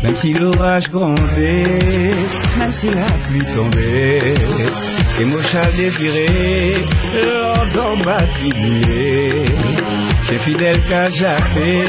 Même si l'orage grondait, même si la pluie tombait, et mon chat défilé, l'ordre bâtibouillé, j'ai fidèle qu'à jamais.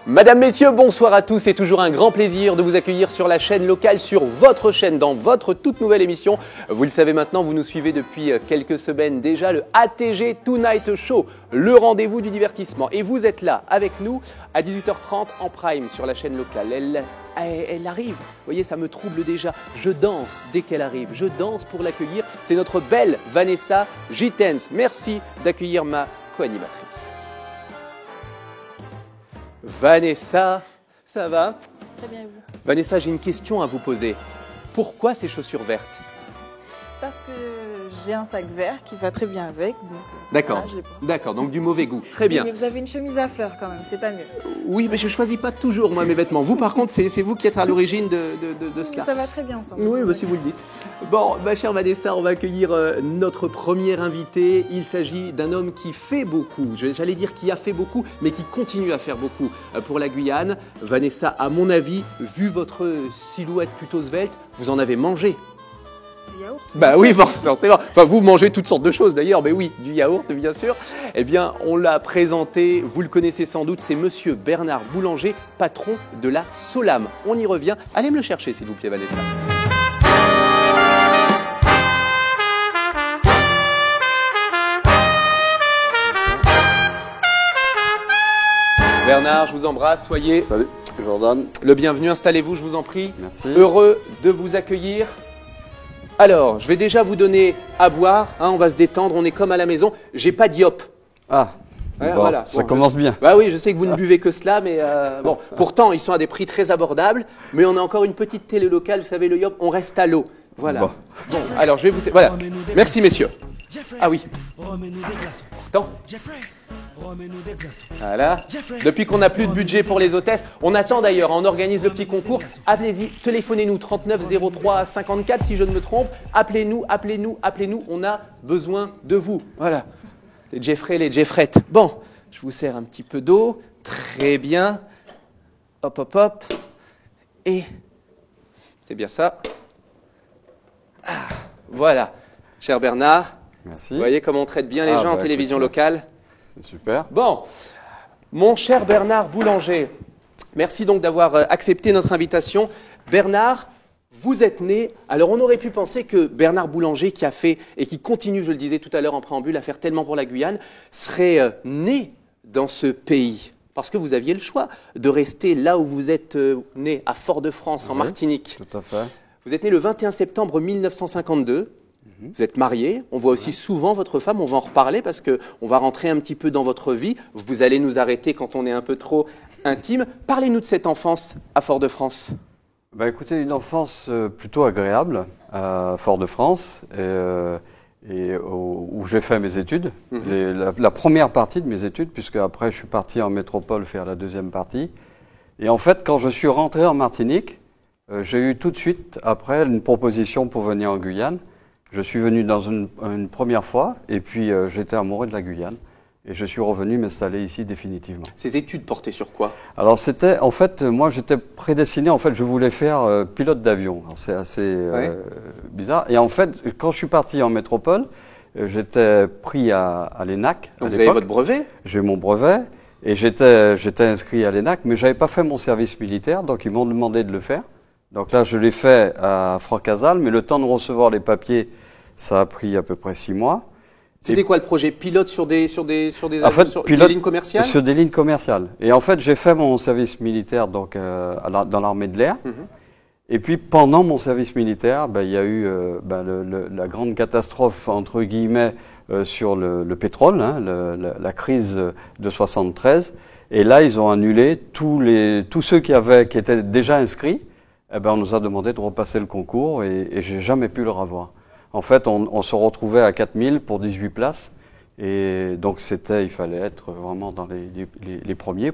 Madame, Messieurs, bonsoir à tous. C'est toujours un grand plaisir de vous accueillir sur la chaîne locale, sur votre chaîne, dans votre toute nouvelle émission. Vous le savez maintenant, vous nous suivez depuis quelques semaines déjà, le ATG Tonight Show, le rendez-vous du divertissement. Et vous êtes là avec nous à 18h30 en prime sur la chaîne locale. Elle arrive, vous voyez, ça me trouble déjà. Je danse dès qu'elle arrive, je danse pour l'accueillir. C'est notre belle Vanessa Gittens. Merci d'accueillir ma co-animatrice. Vanessa, ça va? Très bien, et vous? Vanessa, j'ai une question à vous poser. Pourquoi ces chaussures vertes? Parce que j'ai un sac vert qui va très bien avec, donc D'accord, voilà, je l'ai pas. d'accord, donc du mauvais goût. Très bien. Oui, mais vous avez une chemise à fleurs quand même, c'est pas mieux. Oui, mais je ne choisis pas toujours moi mes vêtements. Vous, par contre, c'est vous qui êtes à l'origine de cela. Ça va très bien ensemble. Oui, bah, si vous le dites. Bon, ma chère Vanessa, on va accueillir notre premier invité. Il s'agit d'un homme qui fait beaucoup, j'allais dire qui a fait beaucoup, mais qui continue à faire beaucoup pour la Guyane. Vanessa, à mon avis, vu votre silhouette plutôt svelte, vous en avez mangé. Du yaourt? Bah oui, forcément. Enfin, vous mangez toutes sortes de choses d'ailleurs, mais oui, du yaourt, bien sûr. Eh bien, on l'a présenté, vous le connaissez sans doute, c'est Monsieur Bernard Boulanger, patron de la Solam. On y revient. Allez me le chercher, s'il vous plaît, Vanessa. Bernard, je vous embrasse, soyez Salut, Jordan. le bienvenu. Installez-vous, je vous en prie. Merci. Heureux de vous accueillir. Alors, je vais déjà vous donner à boire, hein, on va se détendre, on est comme à la maison. J'ai pas d'iop. Ah, Ouais, bon, voilà. ça Bon, commence bien. Bah oui, je sais que vous ne buvez que cela, mais bon, pourtant ils sont à des prix très abordables. Mais on a encore une petite télé locale, vous savez, le yop, on reste à l'eau. Voilà. Bon. Bon, alors je vais vous. Voilà. Merci messieurs. Ah oui. Attends. Voilà. Depuis qu'on n'a plus de budget pour les hôtesses, on attend d'ailleurs, on organise le petit concours. Appelez-y, téléphonez-nous 39 03 54 si je ne me trompe. Appelez-nous, appelez-nous, appelez-nous. On a besoin de vous. Voilà. Les Jeffrey, les Jeffrettes. Bon, je vous sers un petit peu d'eau. Très bien. Hop, hop, hop. Et c'est bien ça. Ah, voilà. Cher Bernard, Merci. vous voyez comment on traite bien les Ah, gens en bah, télévision écoute, locale. C'est super. Bon, mon cher Bernard Boulanger, merci donc d'avoir accepté notre invitation. Bernard, vous êtes né, alors on aurait pu penser que Bernard Boulanger, qui a fait et qui continue, je le disais tout à l'heure en préambule, à faire tellement pour la Guyane, serait né dans ce pays. Parce que vous aviez le choix de rester là où vous êtes né, à Fort-de-France, en Oui, Martinique. Tout à fait. Vous êtes né le 21 septembre 1952. Vous êtes marié, on voit aussi souvent votre femme, on va en reparler parce qu'on va rentrer un petit peu dans votre vie. Vous allez nous arrêter quand on est un peu trop intime. Parlez-nous de cette enfance à Fort-de-France. Bah, écoutez, une enfance plutôt agréable à Fort-de-France où j'ai fait mes études. La première partie de mes études, puisque après je suis parti en métropole faire la deuxième partie. Et en fait, quand je suis rentré en Martinique, j'ai eu tout de suite après une proposition pour venir en Guyane. Je suis venu dans une première fois et puis j'étais amoureux de la Guyane et je suis revenu m'installer ici définitivement. Ces études portaient sur quoi? Alors c'était, en fait, moi j'étais prédestiné, en fait je voulais faire pilote d'avion. Alors, c'est assez bizarre. Et en fait, quand je suis parti en métropole, j'étais pris à l'ENAC. Donc vous avez votre brevet? J'ai mon brevet et j'étais inscrit à l'ENAC, mais j'avais pas fait mon service militaire, donc ils m'ont demandé de le faire. Donc là, je l'ai fait à Fort-Casal, mais le temps de recevoir les papiers, ça a pris à peu près 6 mois. C'était quoi le projet? Pilote sur des En avions, fait, sur pilote des lignes commerciales? Sur des lignes commerciales. Et en fait, j'ai fait mon service militaire donc, dans l'armée de l'air. Et puis pendant mon service militaire, il y a eu la grande catastrophe entre guillemets sur le pétrole, hein, la crise de 73. Et là, ils ont annulé tous ceux qui étaient déjà inscrits. On nous a demandé de repasser le concours et j'ai jamais pu le revoir. En fait, on se retrouvait à 4000 pour 18 places. Et donc il fallait être vraiment dans les premiers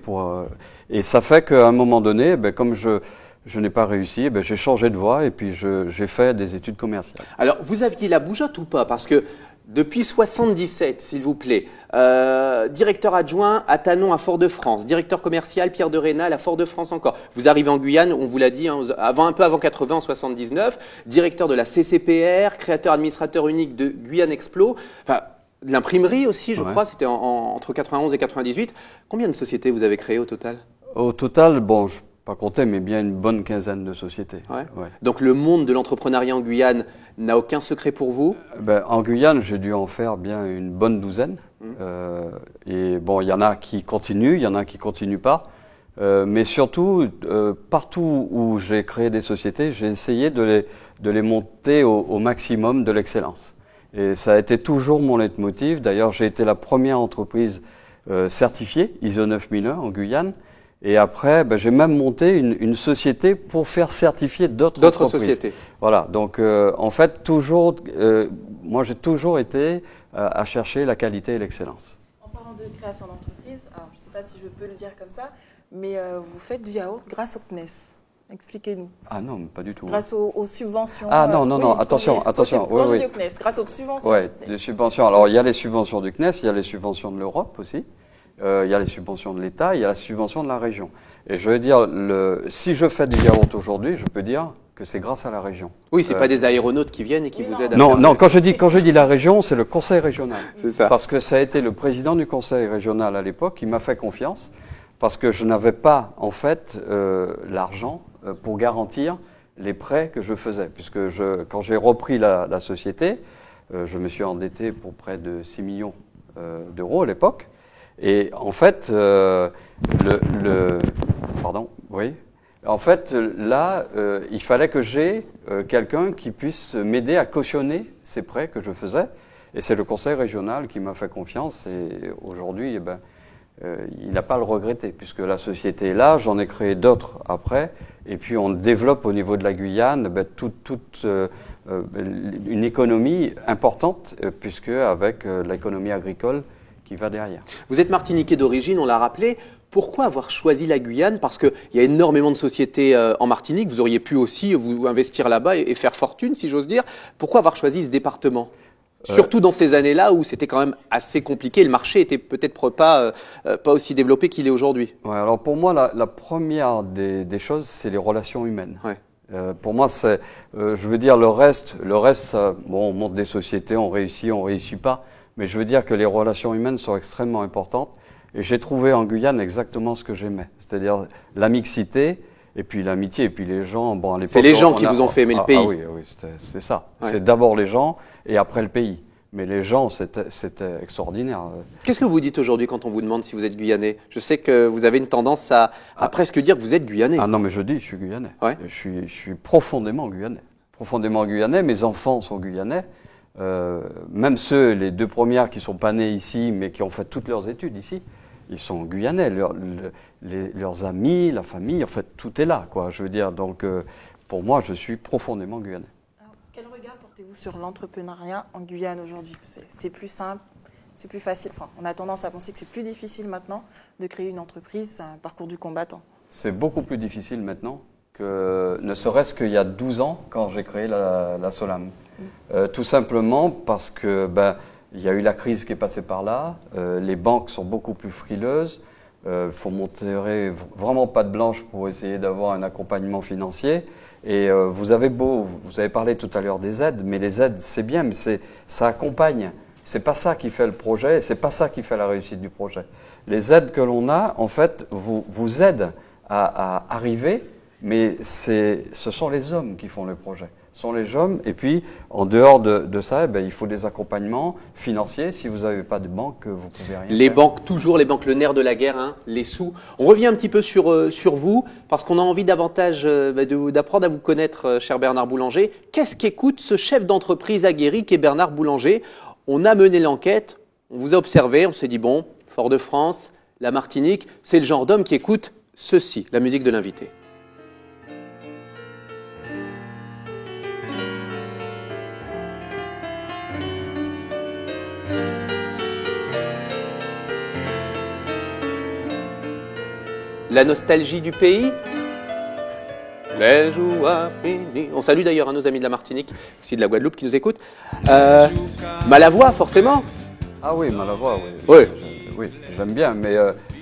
et ça fait qu'à un moment donné, comme je n'ai pas réussi, j'ai changé de voie et puis j'ai fait des études commerciales. Alors, vous aviez la bougeotte ou pas? Parce que depuis 77, s'il vous plaît, directeur adjoint à Tanon à Fort-de-France, directeur commercial Pierre de Rénal à Fort-de-France encore. Vous arrivez en Guyane, on vous l'a dit, hein, un peu avant 80, en 79, directeur de la CCPR, créateur administrateur unique de Guyane Explo. Enfin, de l'imprimerie aussi, je crois, c'était entre 91 et 98. Combien de sociétés vous avez créées au total? Au total, je ne vais pas compter, mais bien une bonne quinzaine de sociétés. Ouais. Donc le monde de l'entrepreneuriat en Guyane n'a aucun secret pour vous? En Guyane, j'ai dû en faire bien une bonne douzaine. Et il y en a qui continuent, il y en a qui ne continuent pas. Mais surtout, partout où j'ai créé des sociétés, j'ai essayé de les monter au maximum de l'excellence. Et ça a été toujours mon leitmotiv. D'ailleurs, j'ai été la première entreprise certifiée ISO 9001 en Guyane. Et après, j'ai même monté une société pour faire certifier d'autres sociétés. Voilà. Donc, en fait, moi, j'ai toujours été à chercher la qualité et l'excellence. En parlant de création d'entreprise, alors je ne sais pas si je peux le dire comme ça, mais vous faites du yaourt grâce au CNES. Expliquez-nous. Ah non, pas du tout. Grâce aux subventions. Ah non, attention. Oui. Du CNES, grâce aux subventions. Oui, les subventions. Alors, il y a les subventions du CNES, il y a les subventions de l'Europe aussi. Il y a les subventions de l'État, il y a la subvention de la région. Et je veux dire, si je fais du yaourt aujourd'hui, je peux dire que c'est grâce à la région. Oui, c'est pas des aéronautes qui viennent et qui vous aident à Non, faire... non, quand je dis la région, c'est le conseil régional. C'est ça. Parce que ça a été le président du conseil régional à l'époque qui m'a fait confiance, parce que je n'avais pas, en fait, l'argent pour garantir les prêts que je faisais. Puisque quand j'ai repris la société, je me suis endetté pour près de 6 millions d'euros à l'époque. Et en fait, En fait, là, il fallait que j'aie quelqu'un qui puisse m'aider à cautionner ces prêts que je faisais. Et c'est le conseil régional qui m'a fait confiance. Et aujourd'hui, il n'a pas à le regretter, puisque la société est là. J'en ai créé d'autres après. Et puis, on développe au niveau de la Guyane toute une économie importante, puisque avec l'économie agricole qui va derrière. Vous êtes martiniquais d'origine, on l'a rappelé. Pourquoi avoir choisi la Guyane? Parce qu'il y a énormément de sociétés en Martinique. Vous auriez pu aussi vous investir là-bas et faire fortune, si j'ose dire. Pourquoi avoir choisi ce département? Surtout dans ces années-là où c'était quand même assez compliqué. Le marché était peut-être pas aussi développé qu'il est aujourd'hui. Ouais, alors pour moi, la première des choses, c'est les relations humaines. Ouais. Pour moi, je veux dire, le reste, on monte des sociétés, on réussit pas. Mais je veux dire que les relations humaines sont extrêmement importantes. Et j'ai trouvé en Guyane exactement ce que j'aimais. C'est-à-dire la mixité, et puis l'amitié, et puis les gens. Bon, à l'époque, c'est les gens qui vous ont fait aimer le pays. Ah oui, c'est ça. Ouais. C'est d'abord les gens, et après le pays. Mais les gens, c'était extraordinaire. Qu'est-ce que vous dites aujourd'hui quand on vous demande si vous êtes Guyanais? Je sais que vous avez une tendance à presque dire que vous êtes Guyanais. Ah non, mais je suis Guyanais. Ouais. Je suis profondément Guyanais. Profondément Guyanais. Mes enfants sont Guyanais. Même ceux, les deux premières qui ne sont pas nés ici, mais qui ont fait toutes leurs études ici, ils sont Guyanais. Leurs amis, la famille, en fait, tout est là, quoi. Je veux dire, donc, pour moi, je suis profondément Guyanais. Alors, quel regard portez-vous sur l'entrepreneuriat en Guyane aujourd'hui? C'est plus simple, c'est plus facile. Enfin, on a tendance à penser que c'est plus difficile maintenant de créer une entreprise, c'est un parcours du combattant. C'est beaucoup plus difficile maintenant que ne serait-ce qu'il y a 12 ans, quand j'ai créé la Solam. Tout simplement parce que il y a eu la crise qui est passée par là, les banques sont beaucoup plus frileuses, faut montrer vraiment pas de blanche pour essayer d'avoir un accompagnement financier. Et vous avez parlé tout à l'heure des aides, mais les aides c'est bien, mais ça accompagne. C'est pas ça qui fait le projet, c'est pas ça qui fait la réussite du projet. Les aides que l'on a, en fait, vous aident à arriver, mais ce sont les hommes qui font le projet. sont les jeunes. Et puis, en dehors de ça, il faut des accompagnements financiers. Si vous n'avez pas de banque, vous pouvez rien Les faire. banques, toujours les banques, le nerf de la guerre, hein, les sous. On revient un petit peu sur vous, parce qu'on a envie davantage d'apprendre à vous connaître, cher Bernard Boulanger. Qu'est-ce qu'écoute ce chef d'entreprise aguerri qui est Bernard Boulanger? On a mené l'enquête, on vous a observé, on s'est dit, bon, Fort-de-France, la Martinique, c'est le genre d'homme qui écoute ceci, la musique de l'invité. La nostalgie du pays. Les joies finies. On salue d'ailleurs nos amis de la Martinique, aussi de la Guadeloupe qui nous écoutent. Malavoie, forcément. Ah oui, Malavoie, oui. Oui. Oui, j'aime bien, mais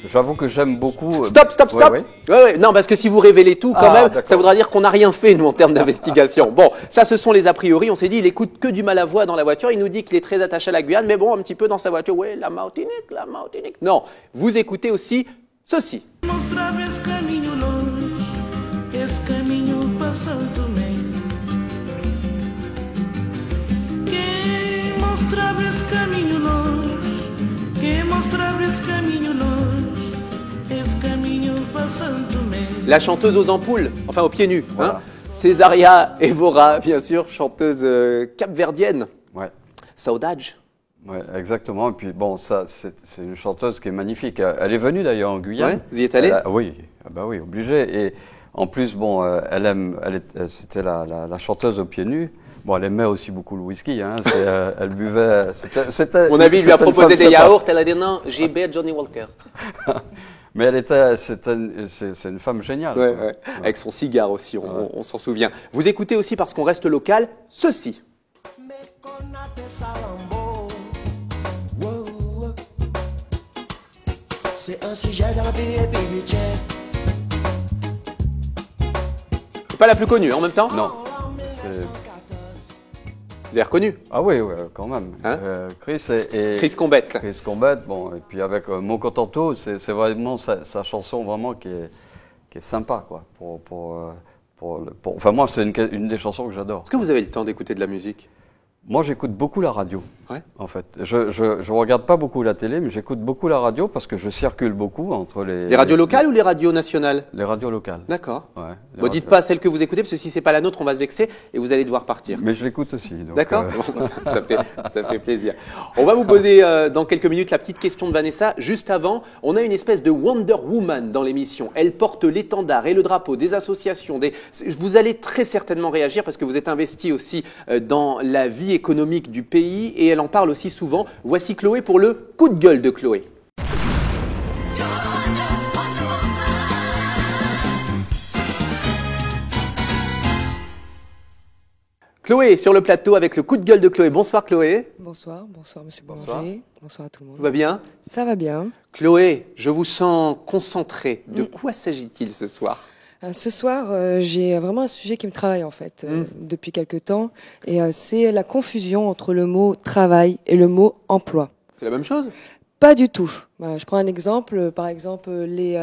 j'avoue que j'aime beaucoup... Stop. Oui, oui. Ouais. Non, parce que si vous révélez tout, quand même, d'accord. ça voudra dire qu'on n'a rien fait, nous, en termes d'investigation. Bon, ça, ce sont les a priori. On s'est dit, il écoute que du Malavoie dans la voiture. Il nous dit qu'il est très attaché à la Guyane, mais bon, un petit peu dans sa voiture. Oui, la Martinique. Non, vous écoutez aussi ceci. Mostrava esse caminho longe, esse caminho passando bem. Quem mostrava esse caminho longe, quem mostrava esse caminho longe, esse caminho passando bem. La chanteuse aux ampoules, enfin aux pieds nus. Voilà. Hein. Césaria Evora, bien sûr, chanteuse capverdienne. Ouais. Saudade. Ouais, exactement. Et puis bon, ça, c'est une chanteuse qui est magnifique. Elle est venue d'ailleurs en Guyane. Ouais, vous y êtes allé? Oui, ah bah oui, obligé. Et en plus, bon, c'était la chanteuse aux pieds nus. Bon, elle aimait aussi beaucoup le whisky. Hein. Elle buvait. Mon ami lui a c'était une proposé femme des sympa. yaourts, elle a dit non, j'ai bu Johnny Walker. Mais c'est une femme géniale. Ouais, quoi. ouais. Avec son cigare aussi, on s'en souvient. Vous écoutez aussi, parce qu'on reste local, ceci. C'est un sujet dans la vie et puis tiens. C'est pas la plus connue, en même temps. Non. c'est- Vous avez reconnu Ah oui, ouais, quand même. Hein Chris et Chris Combette. Chris Combat, bon, et puis avec Mon Contento, c'est vraiment sa chanson vraiment qui est sympa, quoi. Enfin, moi, c'est une des chansons que j'adore. Est-ce que vous avez le temps d'écouter de la musique? Moi, j'écoute beaucoup la radio, Ouais. en fait. Je regarde pas beaucoup la télé, mais j'écoute beaucoup la radio parce que je circule beaucoup entre Les radios locales ou les radios nationales? Les radios locales. D'accord. Ouais, les Bon, dites radios- pas celle que vous écoutez, parce que si c'est pas la nôtre, on va se vexer et vous allez devoir partir. Mais je l'écoute aussi. donc, D'accord. Bon, ça fait plaisir. On va vous poser dans quelques minutes la petite question de Vanessa. Juste avant, on a une espèce de Wonder Woman dans l'émission. Elle porte l'étendard et le drapeau des associations. Vous allez très certainement réagir parce que vous êtes investi aussi dans la vie économique du pays et elle en parle aussi souvent. Voici Chloé pour le coup de gueule de Chloé. Chloé sur le plateau avec le coup de gueule de Chloé. Bonsoir Chloé. Bonsoir Monsieur Bonsoir. Boulanger. Bonsoir à tout le Tout monde. va bien? Ça va bien. Chloé, je vous sens concentrée. De quoi s'agit-il ce soir? Ce soir, j'ai vraiment un sujet qui me travaille en fait depuis quelque temps, et c'est la confusion entre le mot travail et le mot emploi. C'est la même chose? Pas du tout. Je prends un exemple, par exemple les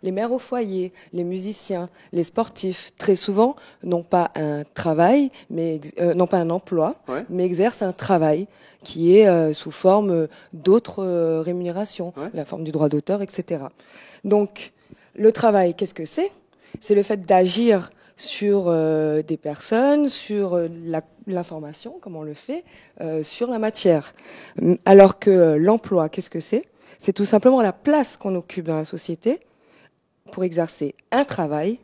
mères au foyer, les musiciens, les sportifs, très souvent n'ont pas un travail, mais n'ont pas un emploi, Ouais. mais exercent un travail qui est sous forme d'autres rémunérations, Ouais. la forme du droit d'auteur, etc. Donc le travail, qu'est-ce que c'est? C'est le fait d'agir sur des personnes, sur l'information, comme on le fait, sur la matière. Alors que l'emploi, qu'est-ce que c'est? C'est tout simplement la place qu'on occupe dans la société pour exercer un travail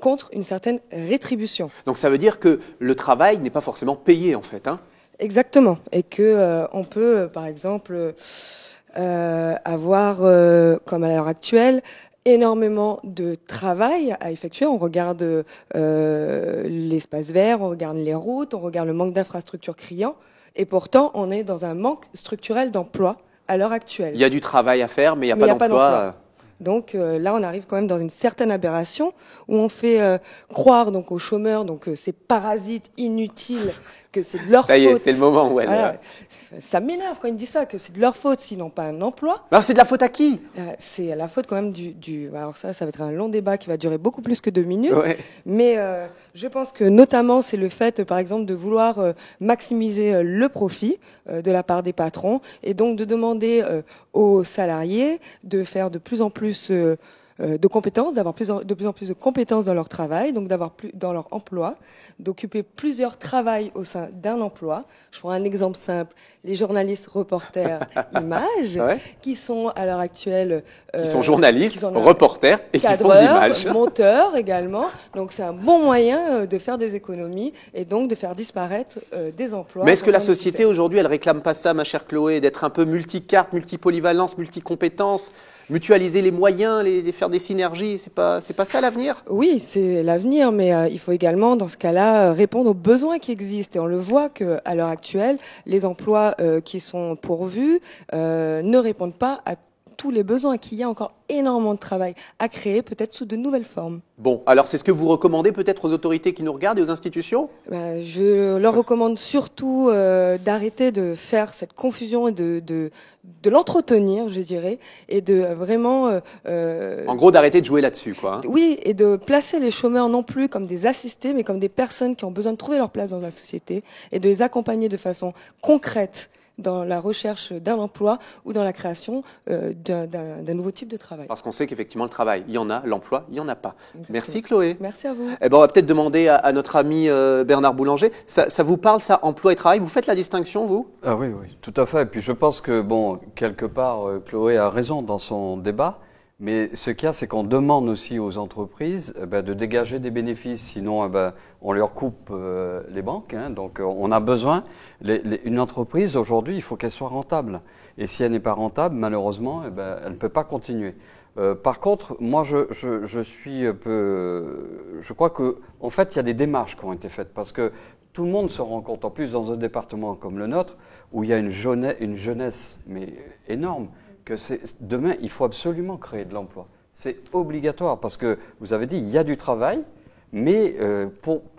contre une certaine rétribution. Donc ça veut dire que le travail n'est pas forcément payé en fait, hein? Exactement. Et que on peut, par exemple, avoir, comme à l'heure actuelle, énormément de travail à effectuer. On regarde l'espace vert, on regarde les routes, on regarde le manque d'infrastructures criant, et pourtant on est dans un manque structurel d'emploi à l'heure actuelle. Il y a du travail à faire, mais il n'y a Mais pas d'emploi. Donc là, on arrive quand même dans une certaine aberration où on fait croire donc aux chômeurs, donc ces parasites inutiles que c'est de leur Ça y est, faute. c'est le moment où elle... Voilà. Ça m'énerve quand ils disent ça, que c'est de leur faute s'ils n'ont pas un emploi. Alors c'est de la faute à qui? C'est la faute quand même Alors ça va être un long débat qui va durer beaucoup plus que 2 minutes. Ouais. Mais je pense que notamment c'est le fait, par exemple, de vouloir maximiser le profit de la part des patrons et donc de demander aux salariés de faire de plus en plus de compétences, d'avoir de plus en plus de compétences dans leur travail, donc d'avoir plus dans leur emploi, d'occuper plusieurs travails au sein d'un emploi. Je prends un exemple simple, les journalistes, reporters, images, Ouais. qui sont à l'heure actuelle... Ils sont journalistes, qui sont reporters et qui font de cadreurs, l'image. monteurs également. Donc c'est un bon moyen de faire des économies et donc de faire disparaître des emplois. Mais est-ce que la vraiment société nécessaires. aujourd'hui, elle réclame pas ça, ma chère Chloé, d'être un peu multicarte, multipolyvalence, multicompétence, mutualiser les moyens, faire des synergies? C'est pas ça l'avenir? Oui, c'est l'avenir, mais il faut également, dans ce cas-là, répondre aux besoins qui existent. Et on le voit qu'à l'heure actuelle, les emplois qui sont pourvus ne répondent pas à tous les besoins, qu'il y a encore énormément de travail à créer, peut-être sous de nouvelles formes. Bon, alors c'est ce que vous recommandez peut-être aux autorités qui nous regardent et aux institutions? Je leur recommande surtout d'arrêter de faire cette confusion et de l'entretenir, je dirais, et de vraiment... En gros, d'arrêter de jouer là-dessus, quoi. Hein. Oui, et de placer les chômeurs non plus comme des assistés, mais comme des personnes qui ont besoin de trouver leur place dans la société et de les accompagner de façon concrète dans la recherche d'un emploi ou dans la création d'un nouveau type de travail. Parce qu'on sait qu'effectivement, le travail, il y en a, l'emploi, il n'y en a pas. Exactement. Merci Chloé. Merci à vous. Eh ben, on va peut-être demander à notre ami Bernard Boulanger, ça vous parle, ça, emploi et travail? Vous faites la distinction, vous? Ah oui, oui, tout à fait. Et puis je pense que, bon, quelque part, Chloé a raison dans son débat. Mais ce qu'il y a, c'est qu'on demande aussi aux entreprises de dégager des bénéfices, sinon on leur coupe les banques. Hein. Donc on a besoin, une entreprise aujourd'hui, il faut qu'elle soit rentable. Et si elle n'est pas rentable, malheureusement, elle ne peut pas continuer. Par contre, moi je suis un peu... Je crois qu'en fait, il y a des démarches qui ont été faites parce que tout le monde se rend compte, en plus dans un département comme le nôtre, où il y a une jeunesse mais énorme, que demain, il faut absolument créer de l'emploi. C'est obligatoire parce que, vous avez dit, il y a du travail, mais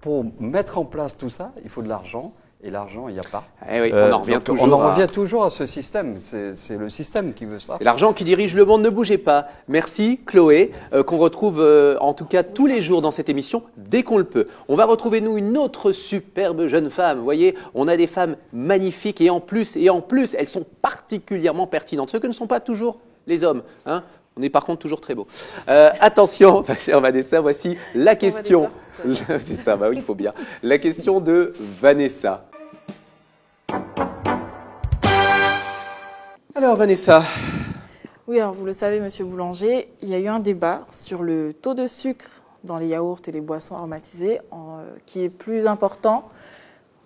pour mettre en place tout ça, il faut de l'argent. Et l'argent, il n'y a pas. Eh oui, on en revient toujours. On en revient toujours à ce système. C'est le système qui veut ça. C'est l'argent qui dirige le monde, ne bougez pas. Merci Chloé, qu'on retrouve en tout cas tous les jours dans cette émission, dès qu'on le peut. On va retrouver nous une autre superbe jeune femme. Vous voyez, on a des femmes magnifiques et en plus, elles sont particulièrement pertinentes. Ce que ne sont pas toujours les hommes. Hein. On est par contre toujours très beau. Attention, ma chère Vanessa, voici la question. C'est ça, bah oui, il faut bien. La question de Vanessa. Alors Vanessa. Oui, alors vous le savez, Monsieur Boulanger, il y a eu un débat sur le taux de sucre dans les yaourts et les boissons aromatisées qui est plus important,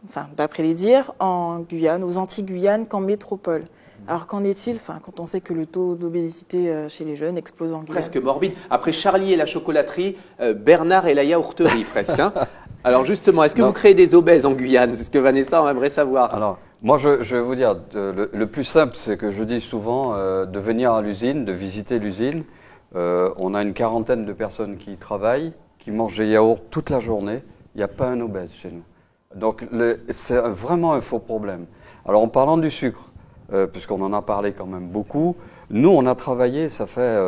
enfin d'après les dires, en Guyane, aux Antilles-Guyane qu'en métropole. Alors qu'en est-il, quand on sait que le taux d'obésité chez les jeunes explose en Guyane? Presque morbide. Après Charlie et la chocolaterie, Bernard et la yaourterie presque. Hein. Alors justement, est-ce que vous créez des obèses en Guyane? C'est ce que Vanessa, on aimerait savoir. Alors, moi, je vais vous dire, le plus simple, c'est que je dis souvent de venir à l'usine, de visiter l'usine. On a une quarantaine de personnes qui y travaillent, qui mangent des yaourts toute la journée. Il n'y a pas un obèse chez nous. Donc, c'est vraiment un faux problème. Alors, en parlant du sucre, puisqu'on en a parlé quand même beaucoup, nous, on a travaillé, ça fait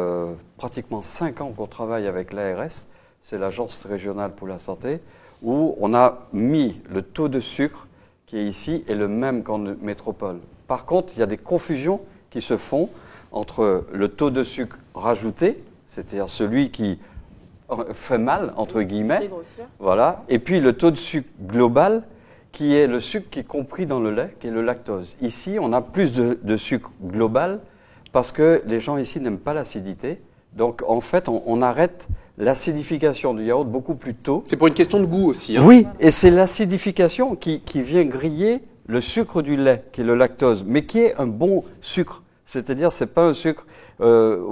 pratiquement 5 ans qu'on travaille avec l'ARS, c'est l'Agence régionale pour la santé, où on a mis le taux de sucre qui est ici est le même qu'en métropole. Par contre, il y a des confusions qui se font entre le taux de sucre rajouté, c'est-à-dire celui qui fait mal, entre guillemets, voilà, et puis le taux de sucre global, qui est le sucre qui est compris dans le lait, qui est le lactose. Ici, on a plus de sucre global parce que les gens ici n'aiment pas l'acidité. Donc, en fait, on arrête l'acidification du yaourt beaucoup plus tôt. C'est pour une question de goût aussi. Hein. Oui, et c'est l'acidification qui vient griller le sucre du lait, qui est le lactose, mais qui est un bon sucre. C'est-à-dire, c'est pas un sucre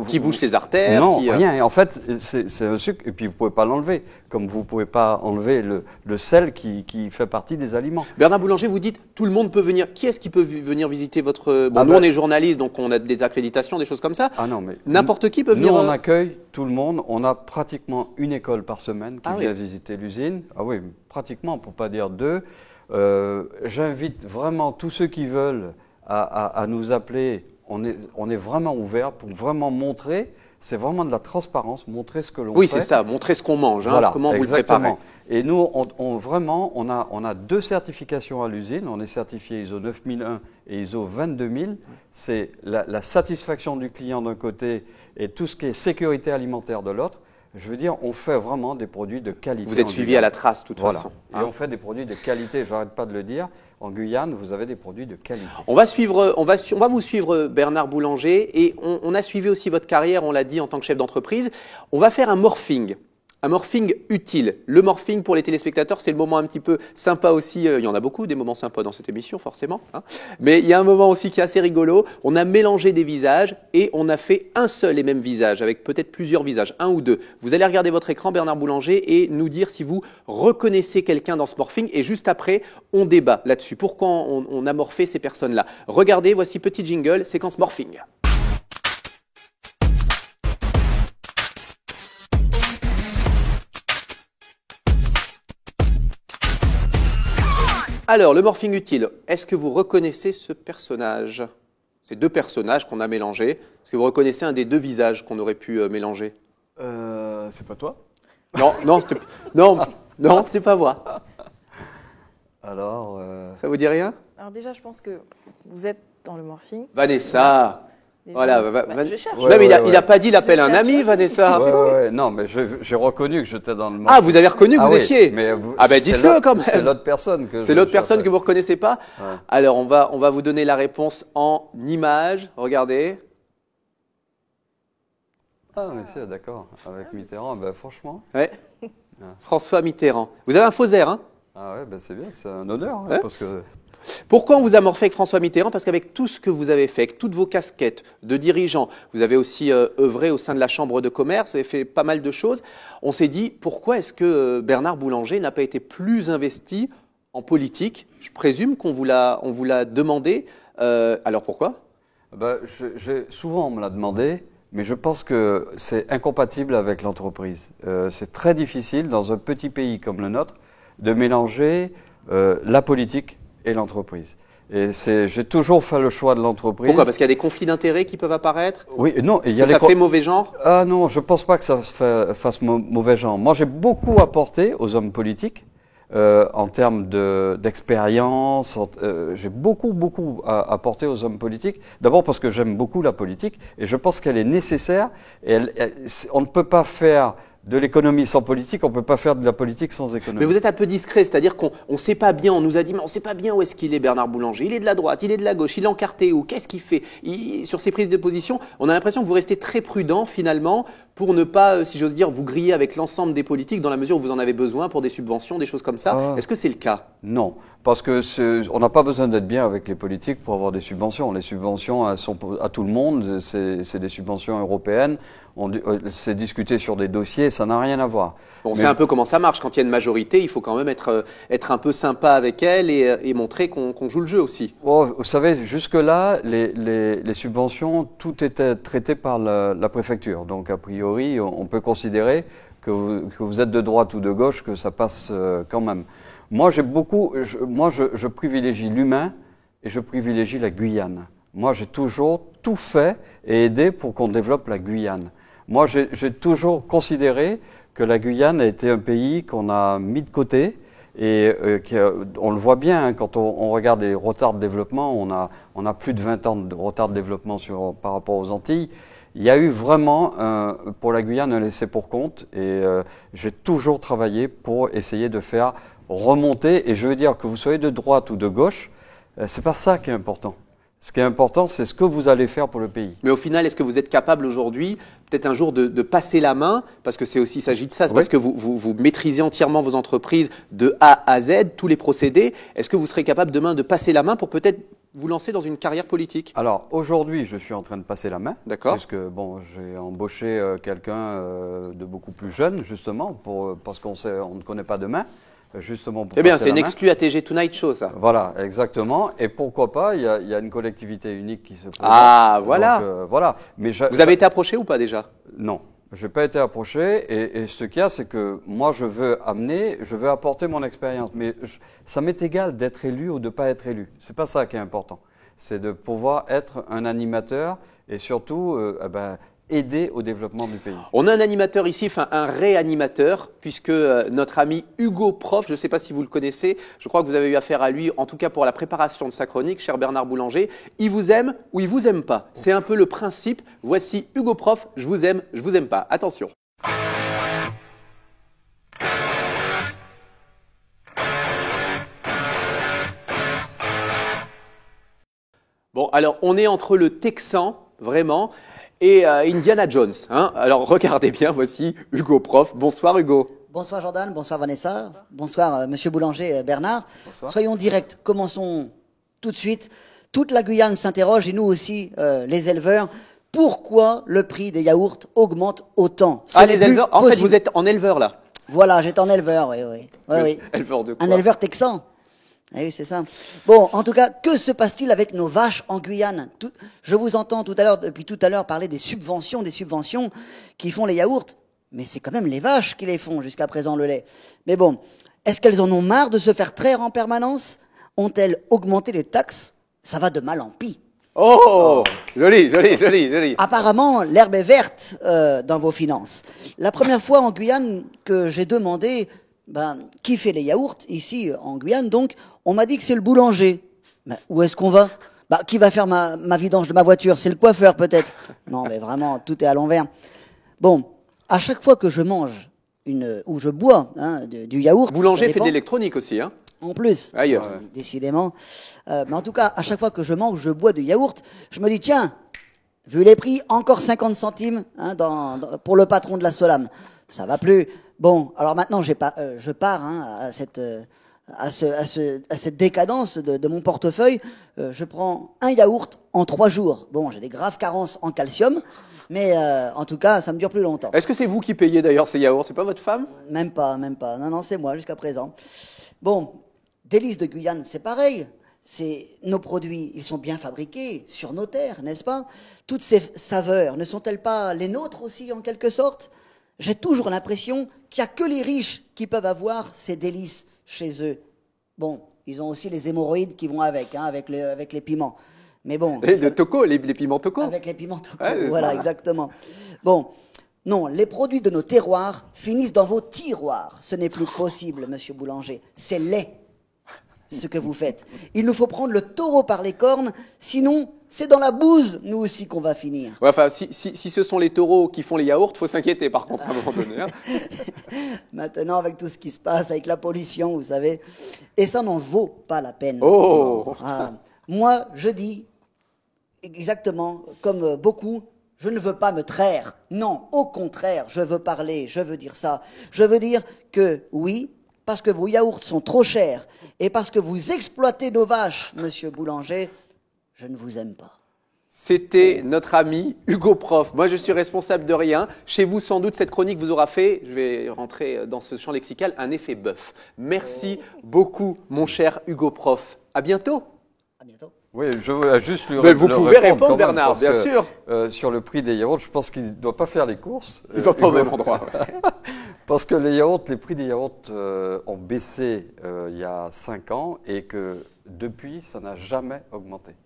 qui bouche les artères. Non, rien. Et en fait, c'est un sucre, et puis vous pouvez pas l'enlever, comme vous pouvez pas enlever le sel qui fait partie des aliments. Bernard Boulanger, vous dites tout le monde peut venir. Qui est-ce qui peut venir visiter votre... Bon, nous, on est journalistes, donc on a des accréditations, des choses comme ça. Ah non, mais n'importe qui peut venir. Nous, on accueille tout le monde. On a pratiquement une école par semaine qui vient visiter l'usine. Ah oui, pratiquement, pour pas dire 2. J'invite vraiment tous ceux qui veulent à nous appeler. On est vraiment ouvert pour vraiment montrer. C'est vraiment de la transparence, montrer ce que l'on fait. Oui, c'est ça, montrer ce qu'on mange, hein, Voilà, comment exactement. vous le préparez. Et nous, on a 2 certifications à l'usine. On est certifié ISO 9001 et ISO 22000. C'est la satisfaction du client d'un côté et tout ce qui est sécurité alimentaire de l'autre. Je veux dire, on fait vraiment des produits de qualité. Vous êtes suivi à la trace, de toute façon. Et on fait des produits de qualité, j'arrête pas de le dire. En Guyane, vous avez des produits de qualité. On va vous suivre, Bernard Boulanger, et on a suivi aussi votre carrière, on l'a dit, en tant que chef d'entreprise. On va faire un morphing utile. Le morphing pour les téléspectateurs, c'est le moment un petit peu sympa aussi. Il y en a beaucoup, des moments sympas dans cette émission, forcément. Hein. Mais il y a un moment aussi qui est assez rigolo. On a mélangé des visages et on a fait un seul et même visage, avec peut-être plusieurs visages, 1 ou 2. Vous allez regarder votre écran, Bernard Boulanger, et nous dire si vous reconnaissez quelqu'un dans ce morphing. Et juste après, on débat là-dessus. Pourquoi on a morphé ces personnes-là? Regardez, voici petit jingle, séquence morphing. Alors, le morphing utile, est-ce que vous reconnaissez ce personnage? Ces 2 personnages qu'on a mélangés. Est-ce que vous reconnaissez un des 2 visages qu'on aurait pu mélanger? C'est pas toi? Non, c'était pas moi. Alors, Ça vous dit rien? Alors déjà, je pense que vous êtes dans le morphing. Vanessa. Déjà. Voilà, Je cherche. non, mais il a pas dit, il appelle un ami, Vanessa. ouais, non, mais j'ai reconnu que j'étais dans le morphing. Ah, vous avez reconnu que vous oui, étiez? mais Dites-le quand même. C'est l'autre personne que C'est l'autre personne que vous ne reconnaissez pas? Ouais. Alors, on va vous donner la réponse en images. Regardez. Ah, mais c'est d'accord. Avec Mitterrand, ben, franchement. Ouais. François Mitterrand. Vous avez un faux air, hein? Ah ouais, ben, c'est bien, c'est un honneur. Hein, Ouais. parce que... Pourquoi on vous a morphé avec François Mitterrand? Parce qu'avec tout ce que vous avez fait, avec toutes vos casquettes de dirigeant, vous avez aussi œuvré au sein de la Chambre de commerce, vous avez fait pas mal de choses. On s'est dit, pourquoi est-ce que Bernard Boulanger n'a pas été plus investi en politique? Je présume qu'on vous l'a demandé. Alors pourquoi? Ben, souvent, on me l'a demandé, mais je pense que c'est incompatible avec l'entreprise. C'est très difficile, dans un petit pays comme le nôtre, de mélanger la politique et l'entreprise. Et j'ai toujours fait le choix de l'entreprise. Pourquoi? Parce qu'il y a des conflits d'intérêts qui peuvent apparaître? Oui, non, il y a ça fait mauvais genre? Ah non, je pense pas que ça fasse mauvais genre. Moi, j'ai beaucoup apporté aux hommes politiques en termes d'expérience. J'ai beaucoup apporté aux hommes politiques. D'abord parce que j'aime beaucoup la politique et je pense qu'elle est nécessaire. Et on ne peut pas faire de l'économie sans politique, on ne peut pas faire de la politique sans économie. Mais vous êtes un peu discret, c'est-à-dire qu'on ne sait pas bien, on nous a dit, mais on ne sait pas bien où est-ce qu'il est Bernard Boulanger. Il est de la droite, il est de la gauche, il est encarté où? Qu'est-ce qu'il fait? Sur ses prises de position, on a l'impression que vous restez très prudent finalement pour ne pas, si j'ose dire, vous griller avec l'ensemble des politiques dans la mesure où vous en avez besoin pour des subventions, des choses comme ça. Ah. Est-ce que c'est le cas? Non, parce que on n'a pas besoin d'être bien avec les politiques pour avoir des subventions. Les subventions, elles sont à tout le monde, c'est des subventions européennes. C'est discuté sur des dossiers, ça n'a rien à voir. On sait un peu comment ça marche. Quand il y a une majorité, il faut quand même être un peu sympa avec elle et montrer qu'on joue le jeu aussi. Oh, vous savez, jusque-là, les subventions, tout était traité par la préfecture. Donc, a priori, on peut considérer que vous êtes de droite ou de gauche, que ça passe quand même. Moi, je privilégie l'humain et je privilégie la Guyane. Moi, j'ai toujours tout fait et aidé pour qu'on développe la Guyane. Moi, j'ai toujours considéré que la Guyane a été un pays qu'on a mis de côté et on le voit bien hein, quand on regarde les retards de développement. On a plus de 20 ans de retard de développement par rapport aux Antilles. Il y a eu vraiment pour la Guyane un laissé pour compte et j'ai toujours travaillé pour essayer de faire remonter. Et je veux dire que vous soyez de droite ou de gauche, c'est pas ça qui est important. Ce qui est important, c'est ce que vous allez faire pour le pays. Mais au final, est-ce que vous êtes capable aujourd'hui, peut-être un jour, de passer la main? Parce que c'est aussi, il s'agit de ça, c'est parce que vous maîtrisez entièrement vos entreprises de A à Z, tous les procédés. Est-ce que vous serez capable demain de passer la main pour peut-être vous lancer dans une carrière politique? Alors, aujourd'hui, je suis en train de passer la main. D'accord. Puisque, bon, j'ai embauché quelqu'un de beaucoup plus jeune, justement, parce qu'on ne connaît pas demain. Justement pour c'est bien, passer c'est la une main. exclue ATG Tonight Show, ça. Voilà, exactement. Et pourquoi pas, il y a une collectivité unique qui se présente. Ah, voilà. Donc, voilà. Mais Vous avez été approché ou pas déjà? Non. Je n'ai pas été approché et ce qu'il y a, c'est que moi je veux apporter mon expérience. Mais ça m'est égal d'être élu ou de ne pas être élu. C'est pas ça qui est important. C'est de pouvoir être un animateur et surtout aider au développement du pays. On a un animateur ici, enfin un réanimateur, puisque notre ami Hugo Prof, je ne sais pas si vous le connaissez, je crois que vous avez eu affaire à lui, en tout cas pour la préparation de sa chronique, cher Bernard Boulanger. Il vous aime ou il vous aime pas? C'est un peu le principe. Voici Hugo Prof, je vous aime pas. Attention. Bon, alors on est entre le Texan, vraiment, et Indiana Jones. Hein. Alors regardez bien, voici Hugo Prof. Bonsoir Hugo. Bonsoir Jordan, bonsoir Vanessa, bonsoir Monsieur Boulanger, Bernard. Bonsoir. Soyons directs, commençons tout de suite. Toute la Guyane s'interroge, et nous aussi, les éleveurs, pourquoi le prix des yaourts augmente autant? Ah, les éleveurs, en fait vous êtes en éleveur là. Voilà, j'étais en éleveur, oui. Éleveur de quoi? Un éleveur texan. Ah oui, c'est ça. Bon, en tout cas, que se passe-t-il avec nos vaches en Guyane? Je vous entends depuis tout à l'heure parler des subventions qui font les yaourts. Mais c'est quand même les vaches qui les font jusqu'à présent, le lait. Mais bon, est-ce qu'elles en ont marre de se faire traire en permanence? Ont-elles augmenté les taxes? Ça va de mal en pis. Oh, joli. Apparemment, l'herbe est verte dans vos finances. La première fois en Guyane que j'ai demandé qui fait les yaourts, ici en Guyane, donc, on m'a dit que c'est le boulanger. Mais où est-ce qu'on va? Qui va faire ma vidange de ma voiture? C'est le coiffeur peut-être? Non, mais vraiment, tout est à l'envers. Bon, à chaque fois que je mange ou je bois du yaourt... Boulanger fait de l'électronique aussi, hein? En plus, ailleurs. Décidément. Mais en tout cas, à chaque fois que je mange ou je bois du yaourt, je me dis, tiens, vu les prix, encore 50 centimes pour le patron de la Solam. Ça va plus. Bon, alors maintenant, je pars à cette décadence de mon portefeuille. Je prends un yaourt en 3 jours. Bon, j'ai des graves carences en calcium, mais en tout cas, ça me dure plus longtemps. Est-ce que c'est vous qui payez d'ailleurs ces yaourts? C'est pas votre femme? Même pas. Non, c'est moi jusqu'à présent. Bon, Délices de Guyane, c'est pareil. Nos produits, ils sont bien fabriqués sur nos terres, n'est-ce pas? Toutes ces saveurs, ne sont-elles pas les nôtres aussi, en quelque sorte? J'ai toujours l'impression qu'il n'y a que les riches qui peuvent avoir ces délices chez eux. Bon, ils ont aussi les hémorroïdes qui vont avec les piments. Mais bon. Et de Toco, les piments Toco. Avec les piments Toco, voilà, exactement. Bon, non, les produits de nos terroirs finissent dans vos tiroirs. Ce n'est plus possible, monsieur Boulanger. C'est laid, ce que vous faites. Il nous faut prendre le taureau par les cornes, sinon c'est dans la bouse, nous aussi, qu'on va finir. Ouais, enfin, si ce sont les taureaux qui font les yaourts, faut s'inquiéter par contre à un moment donné. Hein. Maintenant, avec tout ce qui se passe, avec la pollution, vous savez, et ça n'en vaut pas la peine. Oh. Moi, je dis exactement comme beaucoup, je ne veux pas me traire. Non, au contraire, je veux parler, je veux dire ça. Je veux dire que oui, parce que vos yaourts sont trop chers et parce que vous exploitez nos vaches, monsieur Boulanger, je ne vous aime pas. C'était notre ami Hugo Prof. Moi, je suis responsable de rien. Chez vous, sans doute, cette chronique vous aura fait, je vais rentrer dans ce champ lexical, un effet bœuf. Merci beaucoup, mon cher Hugo Prof. À bientôt. À bientôt. Oui, je veux juste lui Vous pouvez répondre, Bernard, bien sûr. Sur le prix des yaourts, je pense qu'il ne doit pas faire les courses. Il ne va pas au même endroit. Parce que les prix des yaourts ont baissé il y a 5 ans et que depuis, ça n'a jamais augmenté.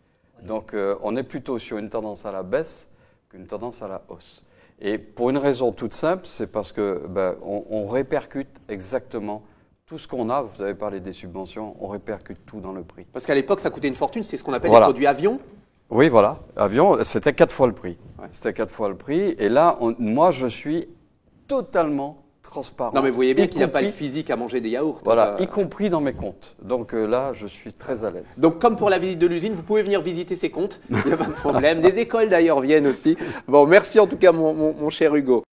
Donc, on est plutôt sur une tendance à la baisse qu'une tendance à la hausse. Et pour une raison toute simple, c'est parce que on répercute exactement tout ce qu'on a. Vous avez parlé des subventions, on répercute tout dans le prix. Parce qu'à l'époque, ça coûtait une fortune. C'est ce qu'on appelle les produits avion. Oui, voilà. Avion, c'était 4 fois le prix. Ouais. C'était 4 fois le prix. Et là, moi, je suis totalement transparent. Non, mais vous voyez bien qu'il n'y a pas le physique à manger des yaourts. Voilà, y compris dans mes comptes. Donc là, je suis très à l'aise. Donc, comme pour la visite de l'usine, vous pouvez venir visiter ces comptes. Il n'y a pas de problème. Des écoles, d'ailleurs, viennent aussi. Bon, merci en tout cas, mon cher Hugo.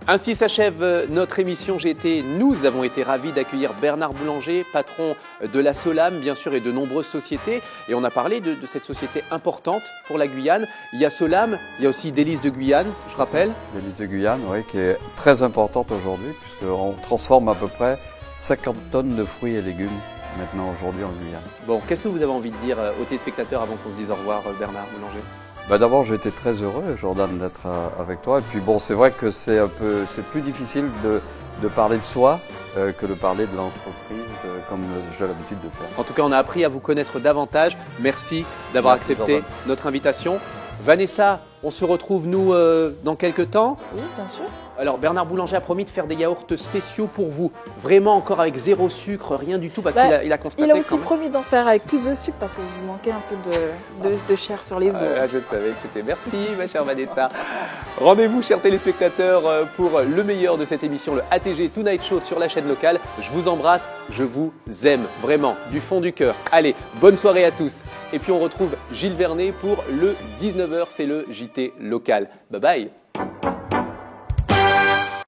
Ainsi s'achève notre émission. Nous avons été ravis d'accueillir Bernard Boulanger, patron de la Solam, bien sûr, et de nombreuses sociétés. Et on a parlé de cette société importante pour la Guyane. Il y a Solam, il y a aussi Délices de Guyane, je rappelle. Délices de Guyane, oui, qui est très importante aujourd'hui, puisqu'on transforme à peu près 50 tonnes de fruits et légumes maintenant aujourd'hui en Guyane. Bon, qu'est-ce que vous avez envie de dire aux téléspectateurs avant qu'on se dise au revoir, Bernard Boulanger? Bah d'abord, j'ai été très heureux, Jordan, d'être avec toi. Et puis bon, c'est vrai que c'est plus difficile de parler de soi que de parler de l'entreprise comme j'ai l'habitude de faire. En tout cas, on a appris à vous connaître davantage. Merci d'avoir Merci, accepté Jordan. notre invitation. Vanessa, on se retrouve nous dans quelques temps. Oui, bien sûr. Alors Bernard Boulanger a promis de faire des yaourts spéciaux pour vous. Vraiment encore avec zéro sucre, rien du tout, parce qu'il a constaté Il a aussi quand même. promis d'en faire avec plus de sucre parce que vous manquez un peu de chair sur les os. Je savais que c'était. Merci ma chère Vanessa. Rendez-vous chers téléspectateurs pour le meilleur de cette émission, le ATG Tonight Show sur la chaîne locale. Je vous embrasse, je vous aime vraiment du fond du cœur. Allez, bonne soirée à tous. Et puis on retrouve Gilles Vernet pour le 19h, c'est le JT local. Bye bye.